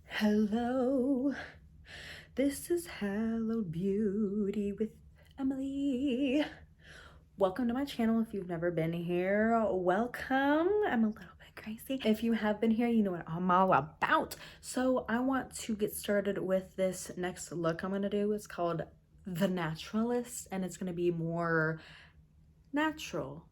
Hello, this is Hello Beauty with Emily. Welcome to my channel. If you've never been here, welcome. I'm a little bit crazy. If you have been here, you know what I'm all about. So I want to get started with this next look I'm gonna do. It's called the Naturalist, and it's gonna be more natural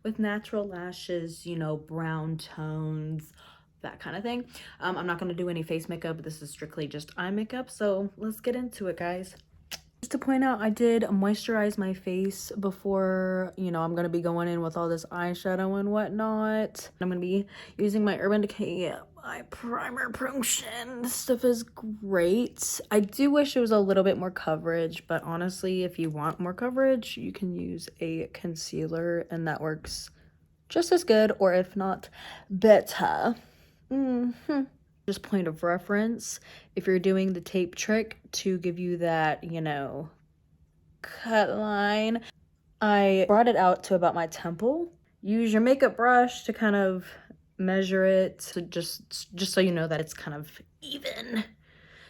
with natural lashes, you know, brown tones, that kind of thing. I'm not going to do any face makeup. This is strictly just eye makeup, so let's get into it, guys. Just to point out, I did moisturize my face before, you know, I'm going to be going in with all this eyeshadow and whatnot. I'm going to be using my Urban Decay eye primer potion. This stuff is great. I do wish it was a little bit more coverage, but honestly, if you want more coverage, you can use a concealer and that works just as good, or if not, better. Just point of reference, if you're doing the tape trick to give you that, you know, cut line, I brought it out to about my temple. Use your makeup brush to kind of measure it, so just so you know that it's kind of even.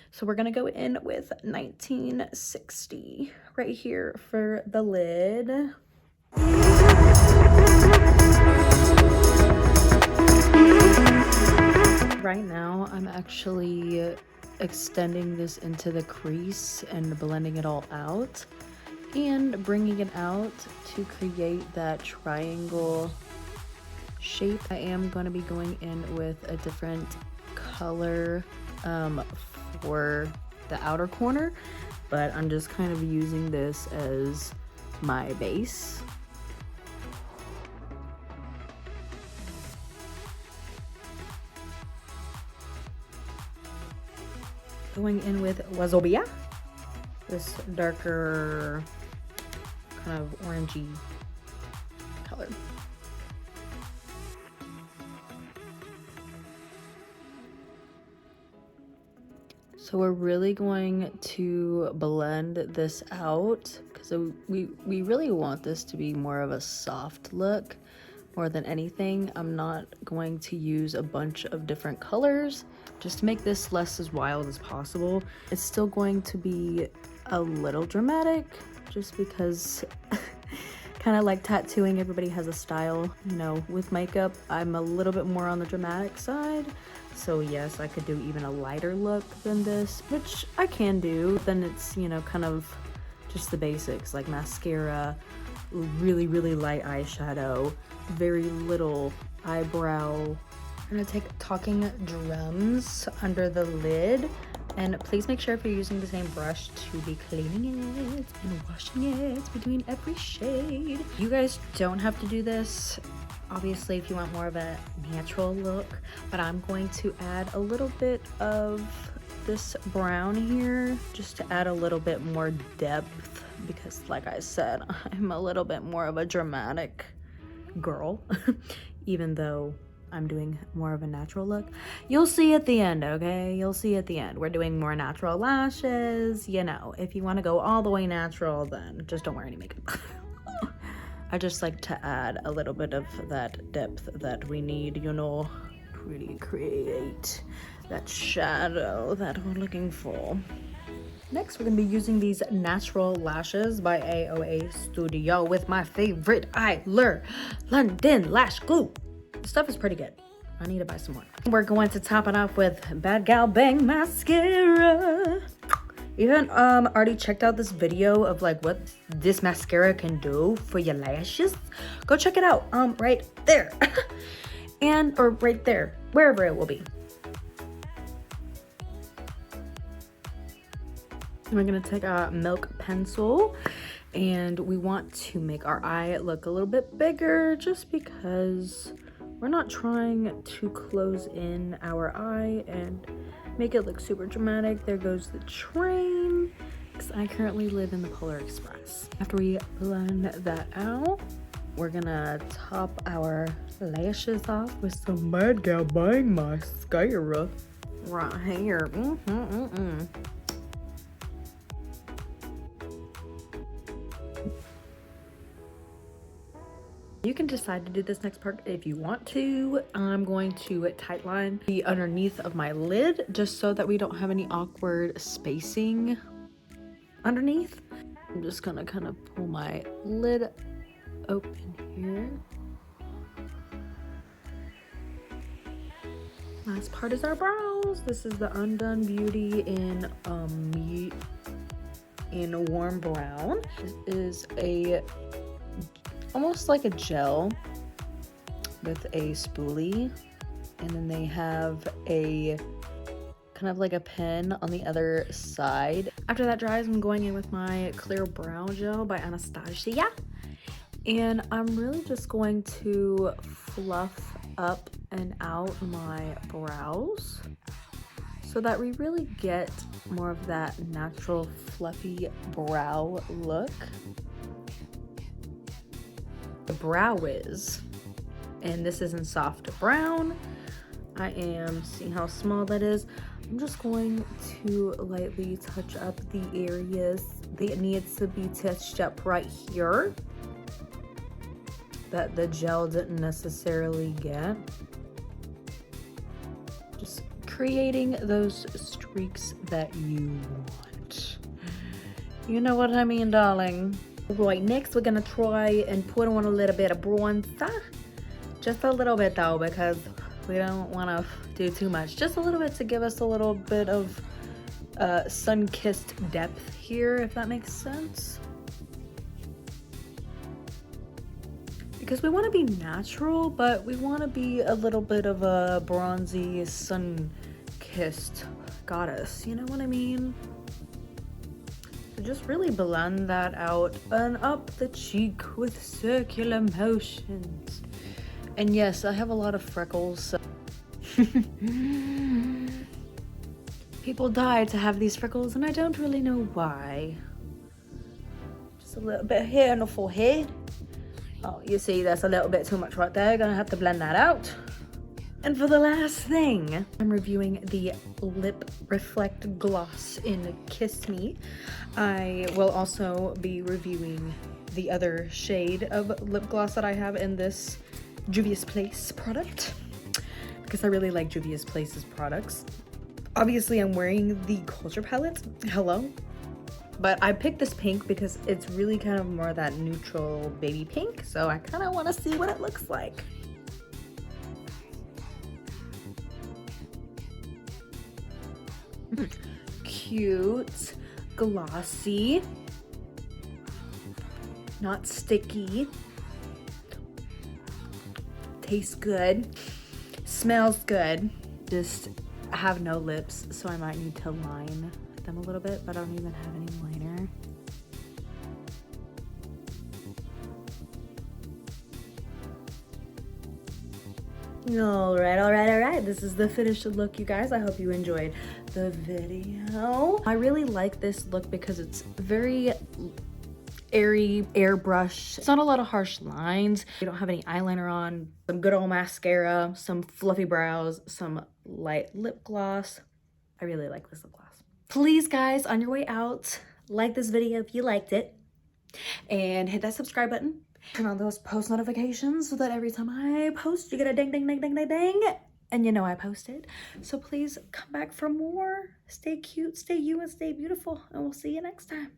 So we're gonna go in with 1960 right here for the lid. Right now, I'm actually extending this into the crease and blending it all out and bringing it out to create that triangle shape. I am going to be going in with a different color for the outer corner, but I'm just kind of using this as my base. Going in with Wazobia, this darker kind of orangey color. So we're really going to blend this out because we really want this to be more of a soft look more than anything. I'm not going to use a bunch of different colors just to make this less as wild as possible. It's still going to be a little dramatic just because kind of like tattooing, everybody has a style, you know. With makeup, I'm a little bit more on the dramatic side. So yes, I could do even a lighter look than this, which I can do. Then it's, you know, kind of just the basics like mascara, really light eyeshadow, very little eyebrow. I'm gonna take talking drums under the lid, and please make sure if you're using the same brush to be cleaning it and washing it between every shade. You guys don't have to do this, obviously, if you want more of a natural look, but I'm going to add a little bit of this brown here just to add a little bit more depth, because like I said, I'm a little bit more of a dramatic girl even though I'm doing more of a natural look. You'll see at the end, okay? You'll see at the end. We're doing more natural lashes. You know, if you want to go all the way natural, then just don't wear any makeup. I just like to add a little bit of that depth that we need, you know, to really create that shadow that we're looking for. Next, we're going to be using these natural lashes by AOA Studio with my favorite EYLURE London Lash Glue. The stuff is pretty good. I need to buy some more. We're going to top it off with Bad Gal Bang Mascara. You haven't already checked out this video of like what this mascara can do for your lashes? Go check it out. Right there. or right there, wherever it will be. We're gonna take a milk pencil and we want to make our eye look a little bit bigger just because we're not trying to close in our eye and make it look super dramatic. There goes the train, because I currently live in the Polar Express. After we blend that out, we're gonna top our lashes off with some Bad Gal Bang Mascara right here. You can decide to do this next part if you want to. I'm going to tightline the underneath of my lid just so that we don't have any awkward spacing underneath. I'm just gonna kind of pull my lid open here. Last part is our brows. This is the Undone Beauty in warm brown. It is almost like a gel with a spoolie, and then they have a kind of like a pen on the other side. After that dries, I'm going in with my clear brow gel by Anastasia, and I'm really just going to fluff up and out my brows so that we really get more of that natural fluffy brow look. The brow is, and this is in soft brown. I am seeing how small that is. I'm just going to lightly touch up the areas that needs to be touched up right here that the gel didn't necessarily get. Just creating those streaks that you want. You know what I mean, darling. Right, next we're gonna try and put on a little bit of bronzer. Just a little bit though, because we don't want to do too much. Just a little bit to give us a little bit of sun-kissed depth here, if that makes sense. Because we want to be natural, but we want to be a little bit of a bronzy, sun-kissed goddess. You know what I mean? So just really blend that out and up the cheek with circular motions. And yes, I have a lot of freckles. So people die to have these freckles, and I don't really know why. Just a little bit here on the forehead. Oh, you see, that's a little bit too much right there. Gonna have to blend that out. And for the last thing, I'm reviewing the Lip Reflect Gloss in Kiss Me. I will also be reviewing the other shade of lip gloss that I have in this Juvia's Place product, because I really like Juvia's Place's products. Obviously, I'm wearing the Culture palette. Hello. But I picked this pink because it's really kind of more that neutral baby pink. So I kind of want to see what it looks like. Cute, glossy, not sticky, tastes good, smells good. Just have no lips, so I might need to line them a little bit, but I don't even have any liner. All right. This is the finished look, you guys. I hope you enjoyed the video. I really like this look because it's very airy, airbrush. It's not a lot of harsh lines. You don't have any eyeliner on. Some good old mascara, some fluffy brows, some light lip gloss. I really like this lip gloss. Please, guys, on your way out, like this video if you liked it, and hit that subscribe button. Turn on those post notifications so that every time I post, you get a ding, ding, ding, ding, ding, ding, and you know I posted. So please come back for more. Stay cute, stay you, and stay beautiful, and we'll see you next time.